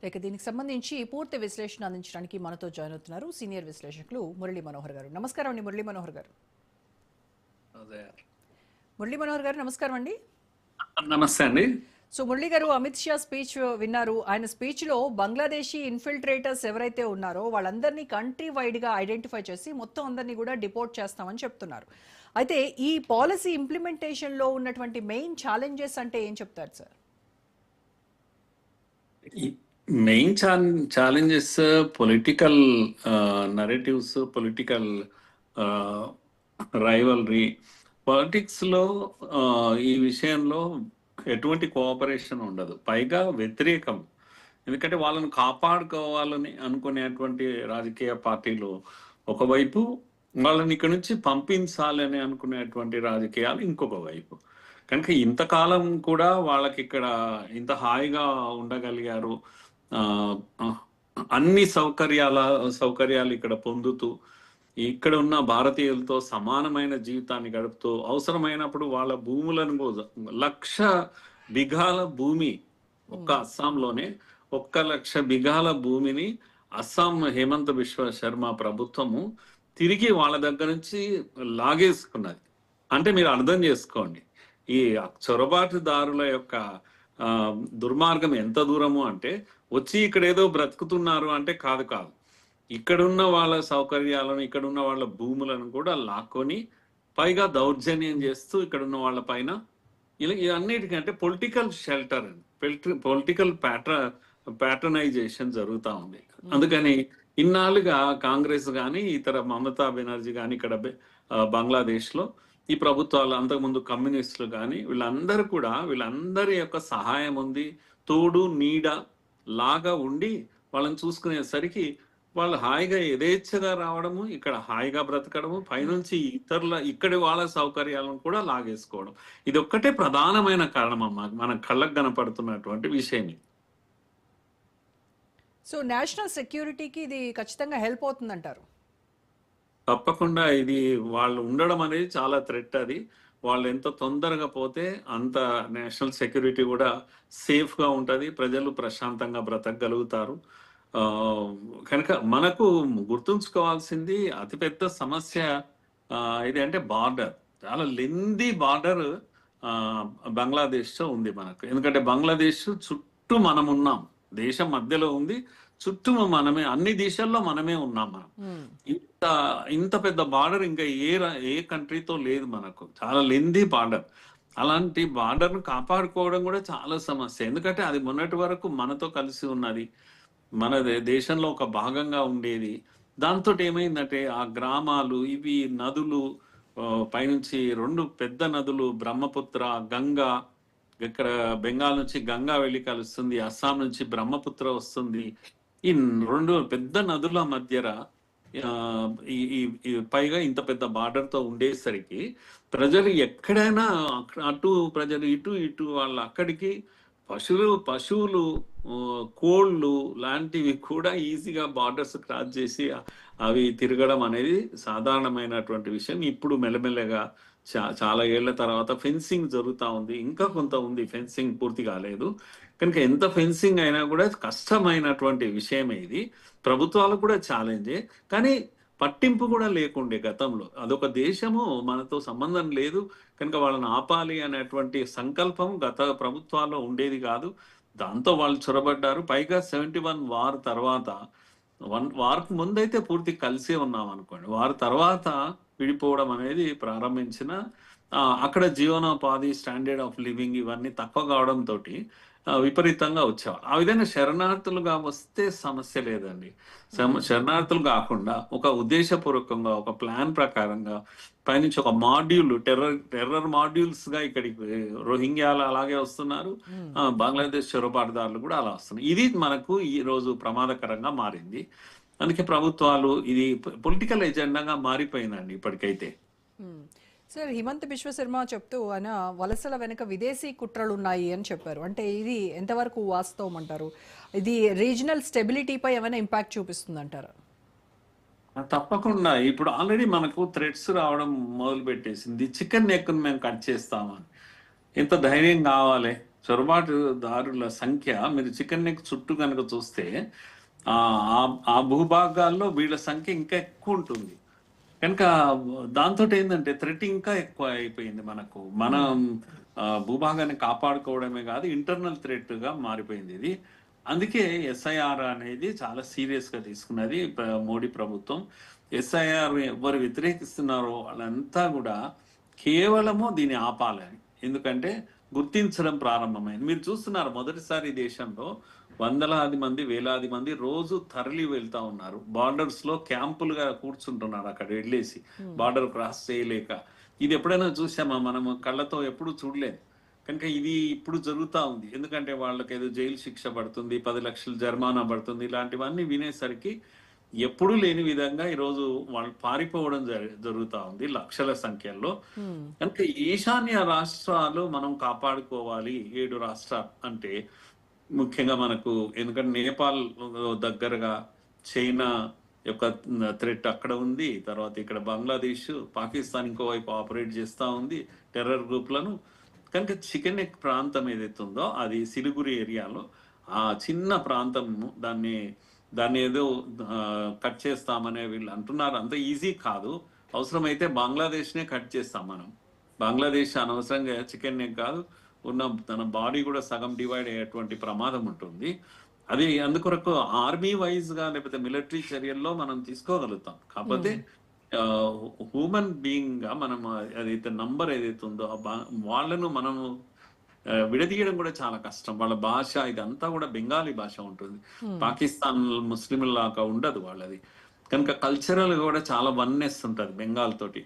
లేక దీనికి సంబంధించి పూర్తి విశ్లేషణ అందించడానికి మనతో జాయిన్ అవుతున్నారు సీనియర్ విశ్లేషకులు మురళీ మనోహర్ గారు. నమస్కారం అండి మురళీ మనోహర్ గారు. మురళీ మనోహర్ గారు నమస్కారం అండి. నమస్తే అండి. సో మురళీ గారు, అమిత్ షా స్పీచ్ విన్నారు. ఆయన స్పీచ్ లో బంగ్లాదేశీ ఇన్ఫిల్ట్రేటర్స్ ఎవరైతే ఉన్నారో వాళ్ళందరినీ కంట్రీ వైడ్ గా ఐడెంటిఫై చేసి మొత్తం అందరినీ కూడా డిపోర్ట్ చేస్తామని చెప్తున్నారు. అయితే ఈ పాలసీ ఇంప్లిమెంటేషన్ లో ఉన్నటువంటి మెయిన్ ఛాలెంజెస్ అంటే ఏం చెప్తారు sir? Main challenges political narratives, political rivalry. Politics లో ఈ విషయంలో ఎటువంటి కోఆపరేషన్ ఉండదు, పైగా వ్యతిరేకం. ఎందుకంటే వాళ్ళని కాపాడుకోవాలని అనుకునేటువంటి రాజకీయ పార్టీలు ఒకవైపు, వాళ్ళని ఇక్కడ నుంచి పంపించాలని అనుకునేటువంటి రాజకీయాలు ఇంకొక వైపు. కనుక ఇంతకాలం కూడా వాళ్ళకి ఇక్కడ ఇంత హాయిగా ఉండగలిగారు, అన్ని సౌకర్యాలు ఇక్కడ పొందుతూ, ఇక్కడ ఉన్న భారతీయులతో సమానమైన జీవితాన్ని గడుపుతూ, అవసరమైనప్పుడు వాళ్ళ భూములను 1,00,000 బిఘాల భూమి, ఒక్క అస్సాంలోనే 1,00,000 బిఘాల భూమిని అస్సాం హేమంత్ బిశ్వ శర్మ ప్రభుత్వము తిరిగి వాళ్ళ దగ్గర నుంచి లాగేసుకున్నది. అంటే మీరు అర్థం చేసుకోండి ఈ చొరబాటుదారుల యొక్క దుర్మార్గం ఎంత దూరము అంటే, వచ్చి ఇక్కడ ఏదో బ్రతుకుతున్నారు అంటే కాదు. ఇక్కడున్న వాళ్ళ సౌకర్యాలను, ఇక్కడున్న వాళ్ళ భూములను కూడా లాక్కొని పైగా దౌర్జన్యం చేస్తూ ఇక్కడున్న వాళ్ళ పైన అన్నిటికంటే పొలిటికల్ షెల్టర్, పొలిటికల్ ప్యాటర్నైజేషన్ జరుగుతూ ఉంది. అందుకని ఇన్నాళ్ళుగా కాంగ్రెస్ కానీ ఇతర మమతా బెనర్జీ కానీ ఇక్కడ బంగ్లాదేశ్లో ఈ ప్రభుత్వాలు, అంతకుముందు కమ్యూనిస్టులు కానీ వీళ్ళందరి యొక్క సహాయం ఉంది, తోడు నీడ లాగా ఉండి వాళ్ళని చూసుకునేసరికి వాళ్ళు హాయిగా యథేచ్ఛగా రావడము, ఇక్కడ హాయిగా బ్రతకడము, పైనుంచి ఇక్కడి వాళ్ళ సౌకర్యాలను కూడా లాగేసుకోవడం. ఇది ఒక్కటే ప్రధానమైన కారణం అమ్మా, మన కళ్ళకు కనపడుతున్నటువంటి విషయం. సో నేషనల్ సెక్యూరిటీకి ఇది ఖచ్చితంగా హెల్ప్ అవుతుందంటారు? తప్పకుండా. ఇది వాళ్ళు ఉండడం అనేది చాలా థ్రెట్. అది వాళ్ళు ఎంత తొందరగా పోతే అంత నేషనల్ సెక్యూరిటీ కూడా సేఫ్గా ఉంటుంది, ప్రజలు ప్రశాంతంగా బ్రతకగలుగుతారు. కనుక మనకు గుర్తుంచుకోవాల్సింది అతిపెద్ద సమస్య ఇది అంటే బార్డర్, చాలా లెందీ బార్డర్ బంగ్లాదేశ్తో ఉంది మనకు. ఎందుకంటే బంగ్లాదేశ్ చుట్టూ మనం ఉన్నాం, దేశం మధ్యలో ఉంది, చుట్టూ మనమే, అన్ని దేశాల్లో మనమే ఉన్నాం. మనం ఇంత పెద్ద బార్డర్ ఇంకా ఏ కంట్రీతో లేదు మనకు, చాలా లెందీ బార్డర్. అలాంటి బార్డర్ను కాపాడుకోవడం కూడా చాలా సమస్య. ఎందుకంటే అది మొన్నటి వరకు మనతో కలిసి ఉన్నది, మన దేశంలో ఒక భాగంగా ఉండేది. దాంతో ఏమైందంటే ఆ గ్రామాలు, ఇవి నదులు, పైనుంచి 2 పెద్ద నదులు, బ్రహ్మపుత్ర, గంగా, ఇక్కడ బెంగాల్ నుంచి గంగా వెళ్ళి కలుస్తుంది, అస్సాం నుంచి బ్రహ్మపుత్ర వస్తుంది. ఈ 2 పెద్ద నదుల మధ్యర పైగా ఇంత పెద్ద బార్డర్తో ఉండేసరికి ప్రజలు ఎక్కడైనా అటు ప్రజలు ఇటు వాళ్ళు అక్కడికి పశువులు, కోళ్ళు లాంటివి కూడా ఈజీగా బార్డర్స్ క్రాస్ చేసి అవి తిరగడం అనేది సాధారణమైనటువంటి విషయం. ఇప్పుడు మెల్లమెల్లగా చాలా ఏళ్ల తర్వాత ఫెన్సింగ్ జరుగుతూ ఉంది, ఇంకా కొంత ఉంది, ఫెన్సింగ్ పూర్తి కాలేదు. కనుక ఎంత ఫెన్సింగ్ అయినా కూడా కష్టమైనటువంటి విషయమే ఇది. ప్రభుత్వాలకు కూడా ఛాలెంజే, కానీ పట్టింపు కూడా లేకుండే గతంలో. అదొక దేశము, మనతో సంబంధం లేదు కనుక వాళ్ళని ఆపాలి అనేటువంటి సంకల్పం గత ప్రభుత్వాల్లో ఉండేది కాదు. దాంతో వాళ్ళు చొరబడ్డారు. పైగా 71 వార్ తర్వాత, వార్కు ముందైతే పూర్తి కలిసే ఉన్నాం అనుకోండి, వార్ తర్వాత విడిపోవడం అనేది ప్రారంభించిన అక్కడ జీవనోపాధి, స్టాండర్డ్ ఆఫ్ లివింగ్ ఇవన్నీ తక్కువ కావడంతో విపరీతంగా వచ్చేవాళ్ళు. ఆ విధంగా శరణార్థులుగా వస్తే సమస్య లేదండి. శరణార్థులు కాకుండా ఒక ఉద్దేశపూర్వకంగా, ఒక ప్లాన్ ప్రకారంగా పైనుంచి ఒక మాడ్యూల్, టెర్రర్ మాడ్యూల్స్ గా ఇక్కడికి రోహింగ్యాలు అలాగే వస్తున్నారు, బంగ్లాదేశ్ చొరబాటుదారులు కూడా అలా వస్తున్నారు. ఇది మనకు ఈ రోజు ప్రమాదకరంగా మారింది. అందుకే ప్రభుత్వాలు, ఇది పొలిటికల్ ఎజెండాగా మారిపోయిందండి ఇప్పటికైతే. సార్, హిమంత్ బిశ్వ శర్మ చెప్తూ ఆయన వలసల వెనుక విదేశీ కుట్రలు ఉన్నాయి అని చెప్పారు. అంటే ఇది ఎంతవరకు వాస్తవం అంటారు? ఇది రీజనల్ స్టెబిలిటీపై ఏమైనా ఇంపాక్ట్ చూపిస్తుంది అంటారా? తప్పకుండా. ఇప్పుడు ఆల్రెడీ మనకు థ్రెట్స్ రావడం మొదలు పెట్టేసింది. చికెన్ నెక్ మేము కట్ చేస్తామని. ఎంత ధైర్యం కావాలి? చొరబాటుదారుల సంఖ్య మీరు చికెన్ నెక్ చుట్టూ కనుక చూస్తే ఆ ఆ ఆ భూభాగాల్లో వీళ్ళ సంఖ్య ఇంకా ఎక్కువ ఉంటుంది. కనుక దాంతో ఏంటంటే థ్రెట్ ఇంకా ఎక్కువ అయిపోయింది మనకు. మనం భూభాగాన్ని కాపాడుకోవడమే కాదు, ఇంటర్నల్ థ్రెట్ గా మారిపోయింది ఇది. అందుకే ఎస్ఐఆర్ అనేది చాలా సీరియస్ గా తీసుకున్నది మోడీ ప్రభుత్వం. ఎస్ఐఆర్ ఎవరు వ్యతిరేకిస్తున్నారో వాళ్ళంతా కూడా కేవలము దీన్ని ఆపాలని, ఎందుకంటే గుర్తించడం ప్రారంభమైంది. మీరు చూస్తున్నారు మొదటిసారి దేశంలో వందలాది మంది వేలాది మంది రోజు తరలి వెళ్తా ఉన్నారు. బార్డర్స్ లో క్యాంపులుగా కూర్చుంటున్నారు అక్కడ వెళ్ళేసి, బార్డర్ క్రాస్ చేయలేక. ఇది ఎప్పుడైనా చూసామా? మనము కళ్ళతో ఎప్పుడు చూడలేదు. కనుక ఇది ఇప్పుడు జరుగుతా ఉంది. ఎందుకంటే వాళ్ళకి ఏదో జైలు శిక్ష పడుతుంది, 10 లక్షలు జరిమానా పడుతుంది, ఇలాంటివన్నీ వినేసరికి ఎప్పుడూ లేని విధంగా ఈరోజు వాళ్ళు పారిపోవడం జరుగుతా ఉంది లక్షల సంఖ్యలో. కనుక ఈశాన్య రాష్ట్రాలు మనం కాపాడుకోవాలి. 7 రాష్ట్రాలు అంటే ముఖ్యంగా మనకు, ఎందుకంటే నేపాల్ దగ్గరగా చైనా యొక్క థ్రెట్ అక్కడ ఉంది. తర్వాత ఇక్కడ బంగ్లాదేశ్, పాకిస్తాన్ ఇంకోవైపు ఆపరేట్ చేస్తూ ఉంది టెర్రర్ గ్రూప్లను. కనుక చికెన్ నెక్ ప్రాంతం ఏదైతే ఉందో అది సిలిగురి ఏరియాలో ఆ చిన్న ప్రాంతం, దాన్ని ఏదో కట్ చేస్తామనే వీళ్ళు అంటున్నారు. అంత ఈజీ కాదు. అవసరమైతే బంగ్లాదేశ్నే కట్ చేస్తాం మనం. బంగ్లాదేశ్ అనవసరంగా చికెన్ నెక్ కాదు, ఉన్న తన బాడీ కూడా సగం డివైడ్ అయ్యేటువంటి ప్రమాదం ఉంటుంది. అది అందుకొరకు ఆర్మీ వైజ్ గా లేకపోతే మిలిటరీ చర్యల్లో మనం తీసుకోగలుగుతాం. కాకపోతే హ్యూమన్ బీయింగ్ గా మనం అదైతే నంబర్ ఏదైతే ఉందో వాళ్ళను మనము విడదీయడం కూడా చాలా కష్టం. వాళ్ళ భాష ఇదంతా కూడా బెంగాలీ భాష ఉంటుంది. పాకిస్తాన్ ముస్లింలాగా ఉండదు వాళ్ళది. కనుక కల్చరల్ కూడా చాలా వన్నెస్ ఉంటుంది బెంగాల్ తోటి.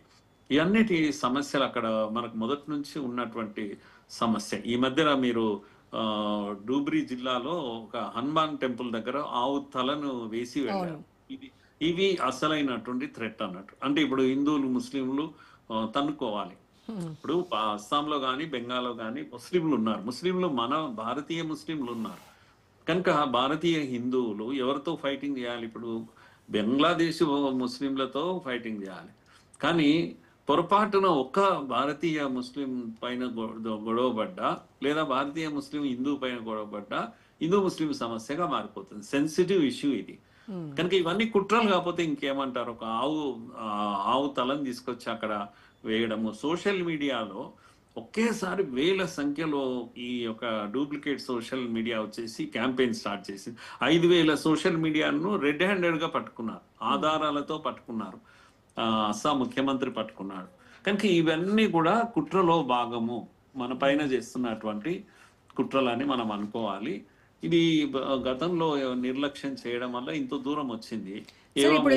ఇవన్నిటి సమస్యలు అక్కడ మనకు మొదటి నుంచి ఉన్నటువంటి సమస్య. ఈ మధ్యన మీరు డూబ్రీ జిల్లాలో ఒక హనుమాన్ టెంపుల్ దగ్గర ఆవు తలను వేసి వెళ్ళారు. ఇవి అసలైనటువంటి థ్రెట్ అన్నట్టు. అంటే ఇప్పుడు హిందువులు ముస్లింలు తన్నుకోవాలి. ఇప్పుడు అస్సాంలో కానీ బెంగాల్లో కానీ ముస్లింలు ఉన్నారు. ముస్లింలు మన భారతీయ ముస్లింలు ఉన్నారు. కనుక భారతీయ హిందువులు ఎవరితో ఫైటింగ్ చేయాలి? ఇప్పుడు బంగ్లాదేశ్ ముస్లింలతో ఫైటింగ్ చేయాలి. కానీ పొరపాటున ఒక్క భారతీయ ముస్లిం పైన గొడవపడ్డా, లేదా భారతీయ ముస్లిం హిందూ పైన గొడవపడ్డా హిందూ ముస్లిం సమస్యగా మారిపోతుంది. సెన్సిటివ్ ఇష్యూ ఇది. కనుక ఇవన్నీ కుట్రలు కాకపోతే ఇంకేమంటారు? ఒక ఆవు తలని తీసుకొచ్చి అక్కడ వేయడము. సోషల్ మీడియాలో ఒకేసారి వేల సంఖ్యలో ఈ యొక్క డూప్లికేట్ సోషల్ మీడియా వచ్చేసి క్యాంపెయిన్ స్టార్ట్ చేసి 5,000 సోషల్ మీడియాను రెడ్ హ్యాండెడ్ గా పట్టుకున్నారు, ఆధారాలతో పట్టుకున్నారు. అస్సాం ముఖ్యమంత్రి పట్టుకున్నాడు. కనుక ఇవన్నీ కూడా కుట్రలో భాగము, మన పైన చేస్తున్నటువంటి కుట్రలని మనం అనుకోవాలి. ఇది గతంలో నిర్లక్ష్యం చేయడం వల్ల ఇంత దూరం వచ్చింది. ఇప్పుడు